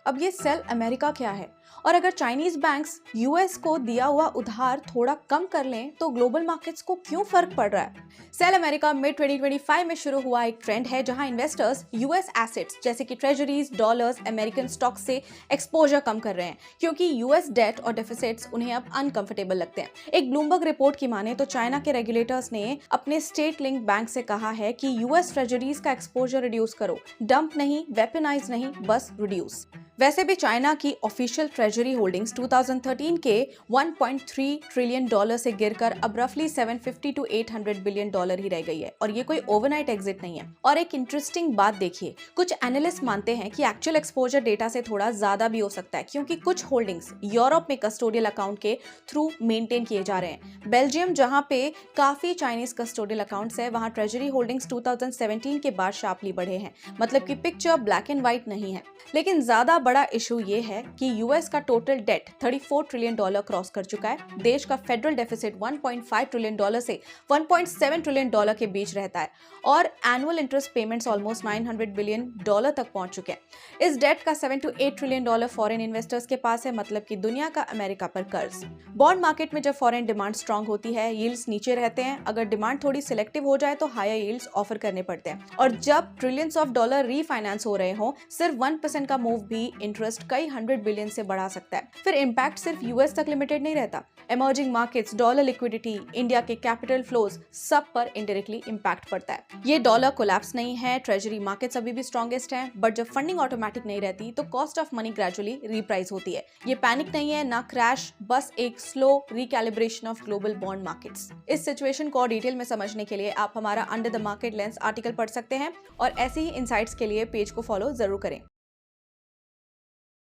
अब ये cell America क्या है? और अगर चाइनीज बैंक्स यूएस को दिया हुआ उधार थोड़ा कम कर लें तो ग्लोबल मार्केट्स को क्यों फर्क पड़ रहा है? सेल अमेरिका मिड 2025 में शुरू हुआ एक ट्रेंड है जहां इन्वेस्टर्स यूएस एसेट्स जैसे कि ट्रेजरीज, डॉलर्स, अमेरिकन स्टॉक्स से एक्सपोजर कम कर रहे हैं क्योंकि यूएस डेट और डेफिसिट्स उन्हें अब अनकंफर्टेबल लगते हैं। एक ब्लूमबर्ग रिपोर्ट की माने तो चाइना के रेगुलेटर्स ने अपने स्टेट लिंक बैंक से कहा है कि यूएस ट्रेजरीज का एक्सपोजर रिड्यूस करो, डंप नहीं, वेपनाइज नहीं, बस रिड्यूस। वैसे भी चाइना की ऑफिशियल ट्रेजरी होल्डिंग्स 2013 के 1.3 ट्रिलियन डॉलर से गिरकर अब रफली 750 टू 800 बिलियन डॉलर ही रह गई है और ये कोई ओवरनाइट एग्जिट नहीं है। और एक इंटरेस्टिंग बात देखिए, कुछ एनालिस्ट मानते हैं कि एक्चुअल एक्सपोजर डेटा से थोड़ा ज्यादा भी हो सकता है क्योंकि कुछ होल्डिंग्स यूरोप में कस्टोडियल अकाउंट के थ्रू मेंटेन किए जा रहे हैं। बेल्जियम जहां पे काफी चाइनीज कस्टोडियल अकाउंट्स है वहां ट्रेजरी होल्डिंग्स 2017 के बाद शार्पली बढ़े हैं। मतलब कि पिक्चर ब्लैक एंड व्हाइट नहीं है। लेकिन ज्यादा बड़ा इशू ये है कि यूएस का total date 34 trillion dollar cross कर चुका है। देश का फेडरल डेफिसिट 1.5 ट्रिलियन डॉलर से 1.7 ट्रिलियन डॉलर के बीच रहता है और annual interest payments almost 900 billion dollar तक पहुंच चुके हैं। इस डेट का 7 to 8 trillion dollar foreign investors के पास है, मतलब कि दुनिया का अमेरिका पर कर्ज। बॉन्ड मार्केट में जब फॉरेन डिमांड स्ट्रांग होती है, यील्ड्स नीचे रहते हैं। अगर डिमांड थोड़ी सिलेक्टिव हो जाए तो हायर यील्ड्स ऑफर करने पड़ते हैं और जब ट्रिलियंस ऑफ डॉलर रीफाइनेंस हो रहे हो, सिर्फ 1% का मूव भी इंटरेस्ट कई 100 बिलियन से बढ़ा सकता है। फिर इंपैक्ट सिर्फ यूएस तक लिमिटेड नहीं रहता। Emerging markets, dollar liquidity, India के कैपिटल फ्लोज, सब पर इनडायरेक्टली इंपैक्ट पड़ता है। ये डॉलर कोलैप्स नहीं है, ट्रेजरी मार्केट्स अभी भी स्ट्रॉन्गेस्ट हैं, बट जब फंडिंग ऑटोमेटिक नहीं रहती तो cost of money gradually reprice होती है। ये पैनिक नहीं है, ना क्रैश, बस एक slow recalibration of global bond markets. इस सिचुएशन को डिटेल में समझने के लिए आप हमारा under the market lens article पढ़ सकते हैं और ऐसे ही इनसाइट्स के लिए पेज को फॉलो जरूर करें।